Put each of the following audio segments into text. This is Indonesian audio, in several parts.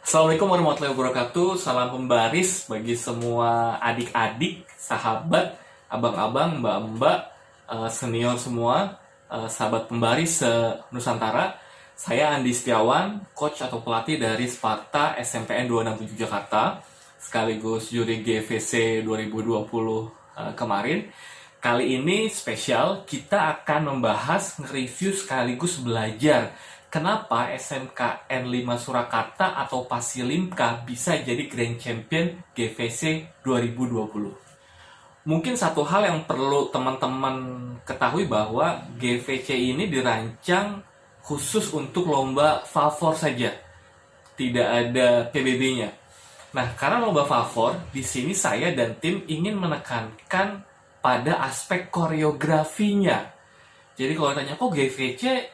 Assalamualaikum warahmatullahi wabarakatuh. Salam pembaris bagi semua adik-adik, sahabat, abang-abang, mbak-mbak, senior semua, sahabat pembaris se-Nusantara. Saya Andi Setiawan, coach atau pelatih dari Sparta SMPN 267 Jakarta, sekaligus juri GVC 2020 kemarin. Kali ini spesial, kita akan membahas, nge-review sekaligus belajar kenapa SMKN 5 Surakarta atau Pasilimka bisa jadi Grand Champion GVC 2020. Mungkin satu hal yang perlu teman-teman ketahui bahwa GVC ini dirancang khusus untuk lomba favor saja. Tidak ada PBB-nya. Nah, karena lomba favor, di sini saya dan tim ingin menekankan pada aspek koreografinya. Jadi kalau ditanya, kok GVC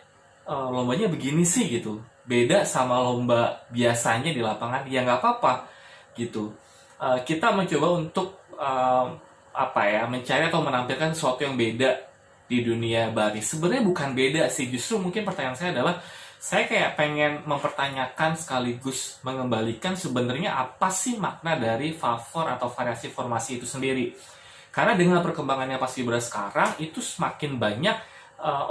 lombanya begini sih gitu, beda sama lomba biasanya di lapangan, ya nggak apa-apa gitu. Kita mencoba untuk mencari atau menampilkan sesuatu yang beda di dunia baris. Sebenarnya bukan beda sih, justru mungkin pertanyaan saya adalah saya kayak pengen mempertanyakan sekaligus mengembalikan sebenarnya apa sih makna dari favor atau variasi formasi itu sendiri. Karena dengan perkembangannya paskibra sekarang itu semakin banyak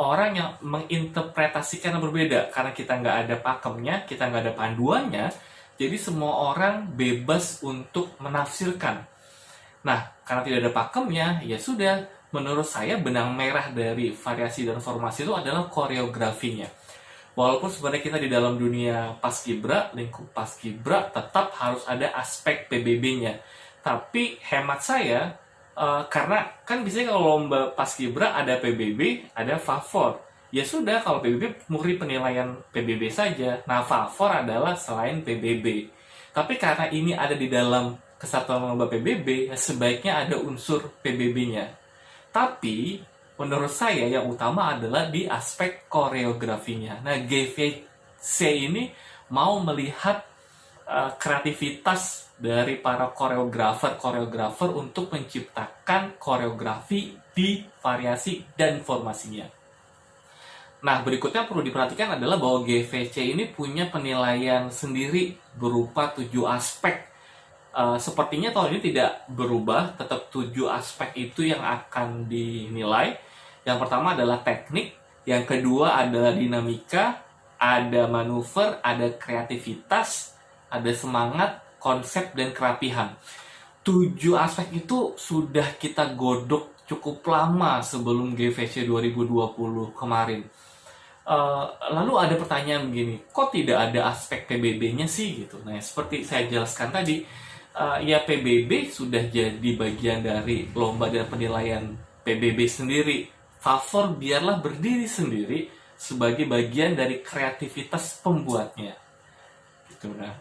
orang yang menginterpretasikan yang berbeda. Karena kita nggak ada pakemnya, kita nggak ada panduannya, jadi semua orang bebas untuk menafsirkan. Nah, karena tidak ada pakemnya, ya sudah, menurut saya benang merah dari variasi dan formasi itu adalah koreografinya. Walaupun sebenarnya kita di dalam dunia paskibra, lingkup paskibra, tetap harus ada aspek PBB-nya. Tapi hemat saya, karena kan biasanya kalau lomba paskibra ada PBB, ada favor. Ya sudah, kalau PBB murni penilaian PBB saja. Nah, favor adalah selain PBB. Tapi karena ini ada di dalam kesatuan lomba PBB, ya sebaiknya ada unsur PBB-nya. Tapi menurut saya yang utama adalah di aspek koreografinya. Nah, GVC ini mau melihat kreativitas dari para koreografer untuk menciptakan koreografi di variasi dan formasinya. Nah, berikutnya perlu diperhatikan adalah bahwa GVC ini punya penilaian sendiri berupa 7 aspek. Sepertinya tahun ini tidak berubah, tetap 7 aspek itu yang akan dinilai. Yang pertama adalah teknik, yang kedua adalah dinamika, ada manuver, ada kreativitas, ada semangat, konsep, dan kerapihan. 7 aspek itu sudah kita godok cukup lama sebelum GVC 2020 kemarin. Lalu ada pertanyaan begini, kok tidak ada aspek PBB-nya sih gitu? Nah, seperti saya jelaskan tadi, ya PBB sudah jadi bagian dari lomba dan penilaian PBB sendiri. Favor biarlah berdiri sendiri sebagai bagian dari kreativitas pembuatnya. Gitu. Nah,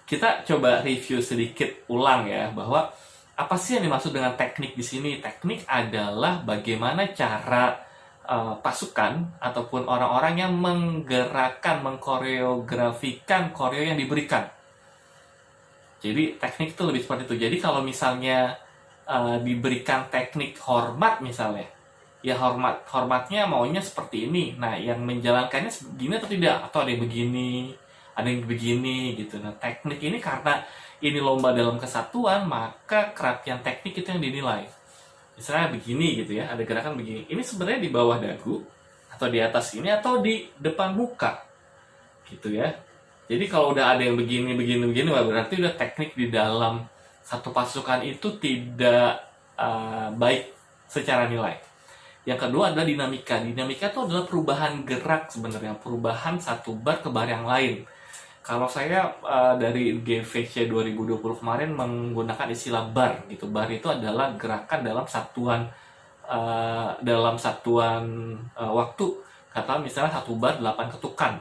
kita coba review sedikit ulang ya, bahwa apa sih yang dimaksud dengan teknik di sini? Teknik adalah bagaimana cara pasukan ataupun orang-orang yang menggerakkan, mengkoreografikan koreo yang diberikan. Jadi teknik itu lebih seperti itu. Jadi kalau misalnya diberikan teknik hormat misalnya, ya hormatnya maunya seperti ini. Nah, yang menjalankannya begini atau tidak? Atau ada yang begini, ada yang begini gitu. Nah, teknik ini karena ini lomba dalam kesatuan, maka kerapian teknik itu yang dinilai. Misalnya begini gitu ya, ada gerakan begini. Ini sebenarnya di bawah dagu, atau di atas ini, atau di depan muka. Gitu ya. Jadi kalau udah ada yang begini, berarti udah teknik di dalam satu pasukan itu tidak baik secara nilai. Yang kedua adalah dinamika. Dinamika itu adalah perubahan gerak sebenarnya, perubahan satu bar ke bar yang lain. Kalau saya dari GVC 2020 kemarin menggunakan istilah bar gitu. Bar itu adalah gerakan dalam satuan waktu. Kata misalnya 1 bar 8 ketukan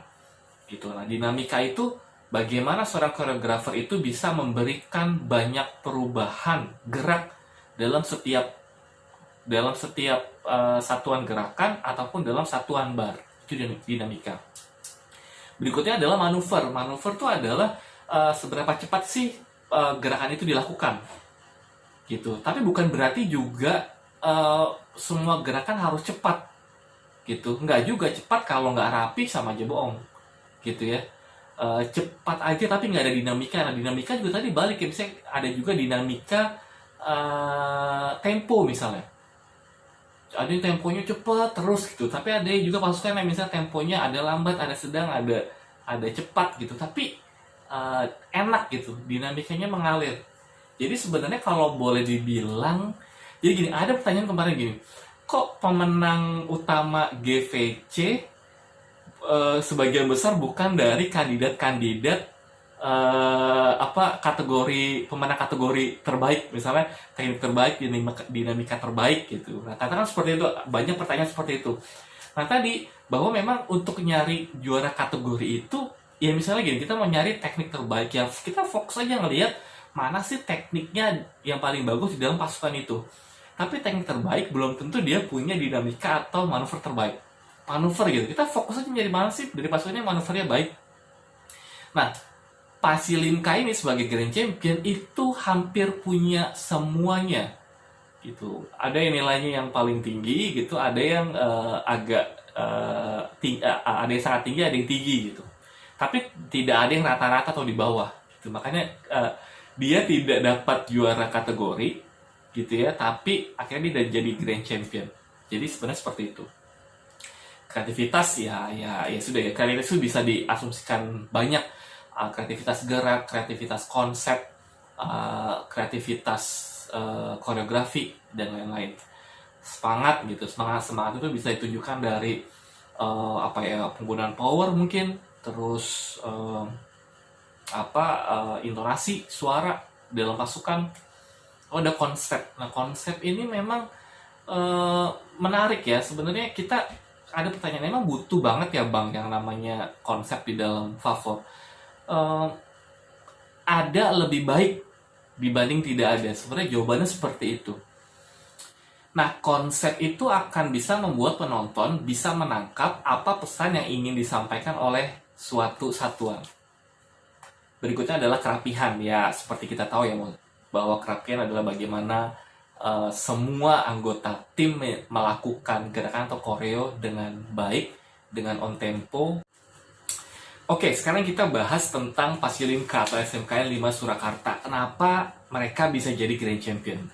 gitu. Nah, dinamika itu bagaimana seorang koreografer itu bisa memberikan banyak perubahan gerak dalam setiap satuan gerakan ataupun dalam satuan bar. Itu dinamika. Berikutnya adalah manuver. Manuver itu adalah seberapa cepat sih gerakan itu dilakukan, gitu. Tapi bukan berarti juga semua gerakan harus cepat, gitu. Nggak juga, cepat kalau nggak rapi sama aja bohong, gitu ya. cepat aja tapi nggak ada dinamika. Nah, dinamika juga tadi balik ya, misalnya ada juga dinamika tempo misalnya. Ada yang temponya cepat terus gitu, tapi ada juga pasukan yang misalnya temponya ada lambat, ada sedang, ada cepat gitu, tapi enak gitu, dinamikanya mengalir. Jadi sebenarnya kalau boleh dibilang, jadi gini, ada pertanyaan kemarin gini, kok pemenang utama GVC sebagian besar bukan dari kandidat-kandidat kategori pemenang kategori terbaik, misalnya teknik terbaik, dinamika terbaik gitu. Nah, katakan seperti itu, banyak pertanyaan seperti itu. Nah, tadi bahwa memang untuk nyari juara kategori itu ya misalnya gini, kita mau nyari teknik terbaik, ya kita fokus aja ngelihat mana sih tekniknya yang paling bagus di dalam pasukan itu. Tapi teknik terbaik belum tentu dia punya dinamika atau manuver terbaik. Manuver gitu, kita fokus aja nyari mana sih dari pasukannya manuvernya baik. Nah, Pasilinka ini sebagai Grand Champion itu hampir punya semuanya gitu. Ada yang nilainya yang paling tinggi gitu, ada yang ada yang sangat tinggi, ada yang tinggi gitu. Tapi tidak ada yang rata-rata atau di bawah gitu. Makanya dia tidak dapat juara kategori gitu ya, tapi akhirnya dia jadi Grand Champion. Jadi sebenarnya seperti itu. Kreativitas ya sudah ya, kreativitas itu bisa diasumsikan banyak. Kreativitas gerak, kreativitas konsep, kreativitas koreografi dan lain-lain. Semangat gitu, semangat itu bisa ditunjukkan dari penggunaan power mungkin, terus intonasi suara dalam pasukan. Ada konsep. Nah, konsep ini memang menarik ya. Sebenarnya kita ada pertanyaan, memang butuh banget ya Bang yang namanya konsep di dalam Favor. Ada lebih baik dibanding tidak ada. Sebenarnya jawabannya seperti itu. Nah, konsep itu akan bisa membuat penonton bisa menangkap apa pesan yang ingin disampaikan oleh suatu satuan. Berikutnya adalah kerapihan. Ya, seperti kita tahu ya, bahwa kerapihan adalah bagaimana semua anggota tim melakukan gerakan atau koreo dengan baik, dengan on tempo. Oke, sekarang kita bahas tentang Pasilinka atau SMKN 5 Surakarta. Kenapa mereka bisa jadi Grand Champion?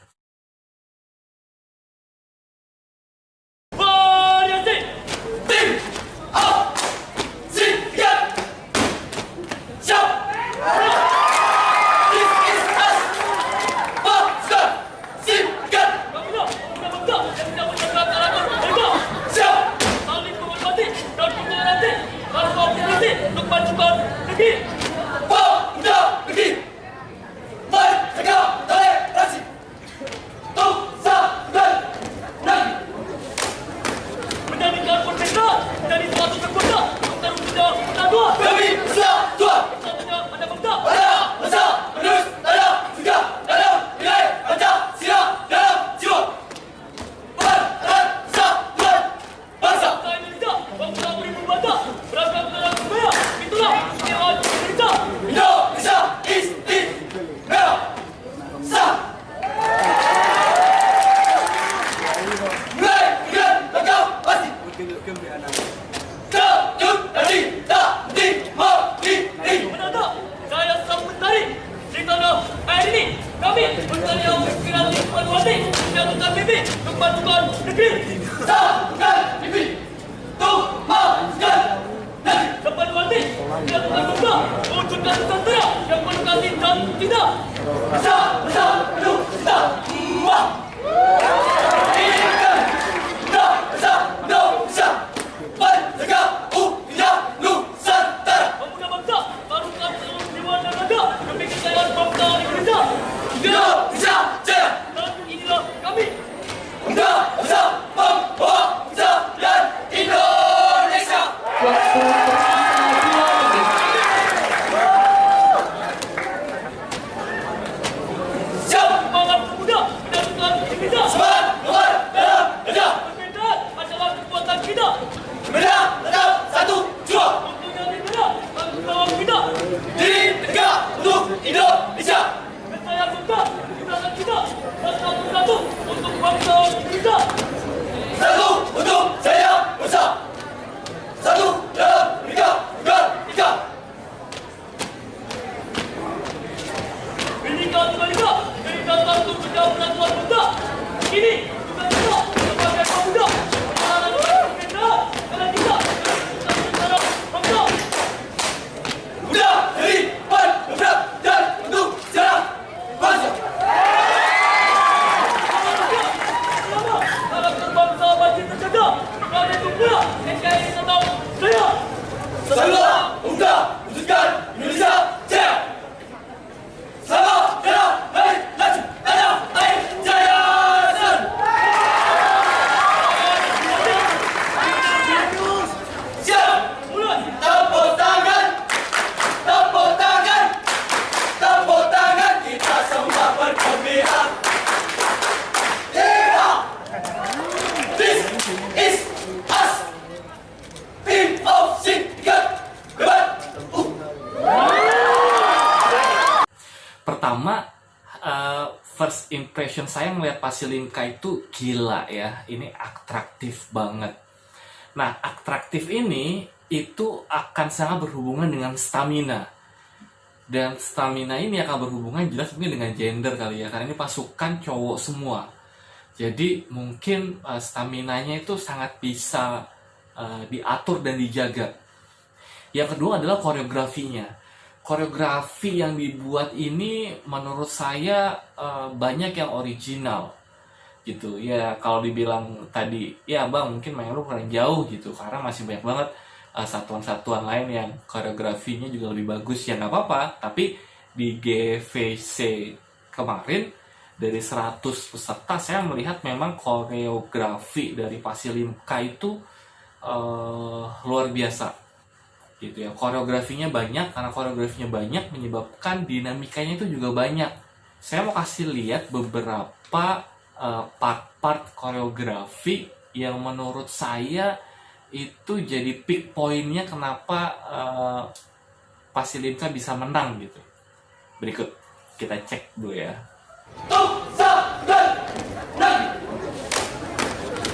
Salam Muda Wujudkan Indonesia Jaya. Salam Merah Air Laju Tanah Air Jaya. Siap. Tepuk tangan. Tepuk tangan. Tepuk tangan. Kita semua berpihak. Yeah. This is us. Team of Singkat. Pertama, first impression saya melihat Pasilimka itu gila ya, ini atraktif banget. Nah, atraktif ini itu akan sangat berhubungan dengan stamina. Dan stamina ini akan berhubungan jelas mungkin dengan gender kali ya, karena ini pasukan cowok semua. Jadi mungkin staminanya itu sangat bisa diatur dan dijaga. Yang kedua adalah koreografinya. Koreografi yang dibuat ini menurut saya banyak yang original gitu ya. Kalau dibilang tadi ya bang mungkin main lu kurang jauh gitu, karena masih banyak banget satuan-satuan lain yang koreografinya juga lebih bagus, ya nggak apa-apa. Tapi di GVC kemarin dari 100 peserta saya melihat memang koreografi dari Pasilimka itu luar biasa gitu ya. Koreografinya banyak, karena koreografinya banyak menyebabkan dinamikanya itu juga banyak. Saya mau kasih lihat beberapa part-part koreografi yang menurut saya itu jadi peak pointnya kenapa Pasilimka bisa menang gitu. Berikut kita cek dulu ya.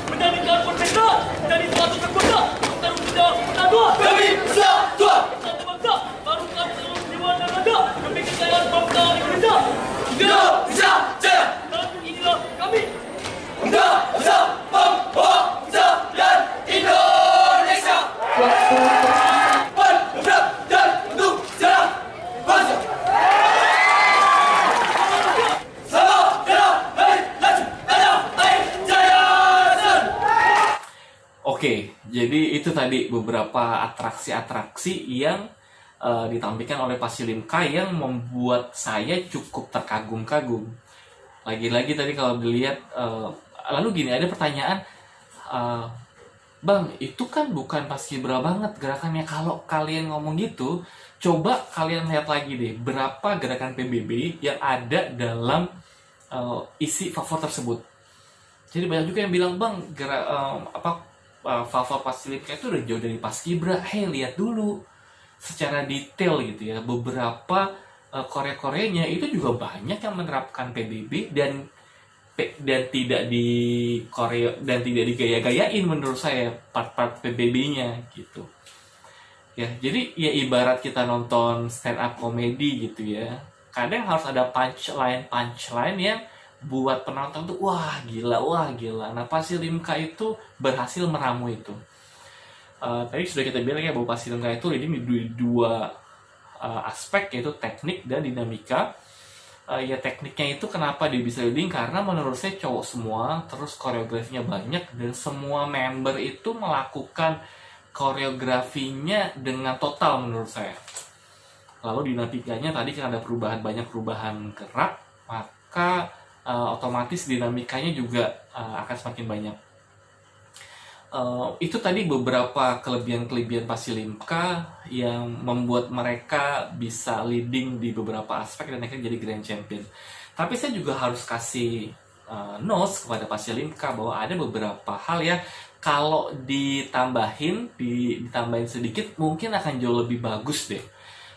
Menjadikan berbeda dari suatu kekuatan untuk terus kami bersatu. Satu bangsa, taruhkan seluruh jiwa dan raga demi kejayaan bangsa Indonesia. Indonesia Jaya. Dan inilah kami. Bangsa, bangsa dan Indonesia. Bergerak dan untuk sejarah bangsa. Salam Merah Air Laju Tanah Air Jaya. Oke, jadi itu tadi beberapa atraksi-atraksi yang ditampilkan oleh Pasilimka yang membuat saya cukup terkagum-kagum. Lagi-lagi tadi kalau dilihat, lalu gini, ada pertanyaan, Bang, itu kan bukan paskibra banget gerakannya. Kalau kalian ngomong gitu, coba kalian lihat lagi deh, berapa gerakan PBB yang ada dalam isi favor tersebut. Jadi banyak juga yang bilang, Bang, favor Pasilimka itu udah jauh dari paskibra. Hei, lihat dulu secara detail gitu ya, beberapa Korea-Koreanya itu juga banyak yang menerapkan PBB dan tidak di Korea dan tidak digaya-gayain menurut saya part-part PBB-nya gitu. Ya, jadi ya ibarat kita nonton stand up komedi gitu ya. Kadang harus ada punchline yang buat penonton tuh wah gila. Nah, Pasilimka itu berhasil meramu itu. Tadi sudah kita bilang ya bahwa Pasilimka itu leading di dua aspek, yaitu teknik dan dinamika. Ya tekniknya itu kenapa dia bisa leading, karena menurut saya cowok semua, terus koreografinya banyak, dan semua member itu melakukan koreografinya dengan total menurut saya. Lalu dinamikanya tadi kan ada banyak perubahan gerak, maka otomatis dinamikanya juga akan semakin banyak. Itu tadi beberapa kelebihan-kelebihan Pasilimka yang membuat mereka bisa leading di beberapa aspek dan akhirnya jadi grand champion. Tapi saya juga harus kasih notes kepada Pasilimka bahwa ada beberapa hal ya, kalau ditambahin sedikit mungkin akan jauh lebih bagus deh.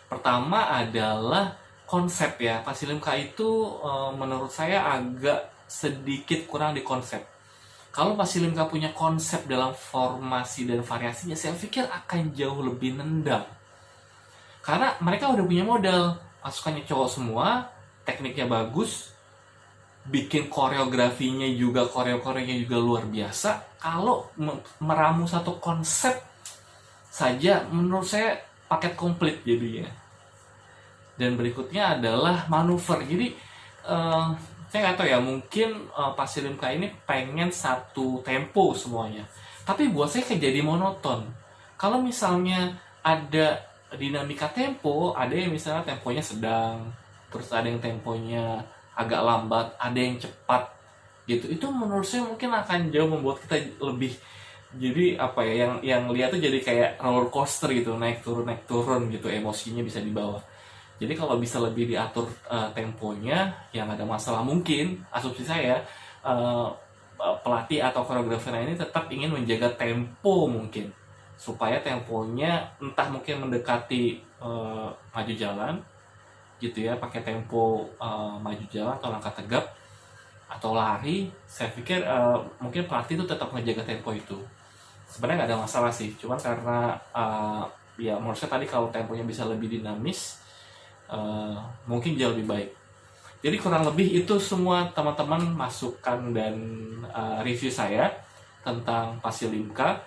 Pertama adalah konsep ya. Pasilimka itu menurut saya agak sedikit kurang di konsep. Kalau Pasilimka punya konsep dalam formasi dan variasinya, saya pikir akan jauh lebih nendang. Karena mereka udah punya modal, pasukannya cowok semua, tekniknya bagus, bikin koreografinya juga, koreonya juga luar biasa. Kalau meramu satu konsep saja, menurut saya paket komplit jadinya. Dan berikutnya adalah manuver. Jadi saya nggak tahu ya, mungkin Pasilimka ini pengen satu tempo semuanya. Tapi buat saya kayak jadi monoton. Kalau misalnya ada dinamika tempo, ada yang misalnya temponya sedang, terus ada yang temponya agak lambat, ada yang cepat gitu. Itu menurut saya mungkin akan jauh membuat kita lebih, jadi apa ya, yang lihat tuh jadi kayak roller coaster gitu, naik turun gitu, emosinya bisa dibawa. Jadi kalau bisa lebih diatur temponya, yang ada masalah mungkin, asumsi saya pelatih atau koreografer ini tetap ingin menjaga tempo mungkin, supaya temponya entah mungkin mendekati maju jalan gitu ya, pakai tempo maju jalan atau langkah tegap atau lari. Saya pikir mungkin pelatih itu tetap menjaga tempo itu. Sebenarnya nggak ada masalah sih, cuman karena ya menurut saya tadi kalau temponya bisa lebih dinamis, mungkin jauh lebih baik. Jadi kurang lebih itu semua teman-teman masukan dan review saya tentang Pasilimka.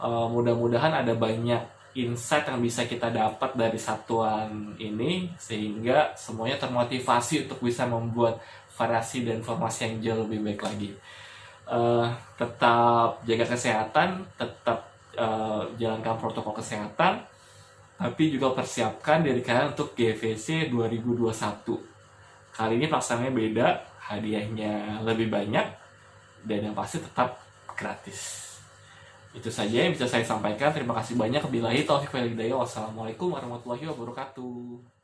Mudah-mudahan ada banyak insight yang bisa kita dapat dari satuan ini, sehingga semuanya termotivasi untuk bisa membuat variasi dan formasi yang jauh lebih baik lagi. Tetap jaga kesehatan, tetap jalankan protokol kesehatan, tapi juga persiapkan diri kalian untuk GVC 2021. Kali ini pelaksanaannya beda, hadiahnya lebih banyak, dan yang pasti tetap gratis. Itu saja yang bisa saya sampaikan. Terima kasih banyak. Billahi taufiq wal hidayah. Wassalamualaikum warahmatullahi wabarakatuh.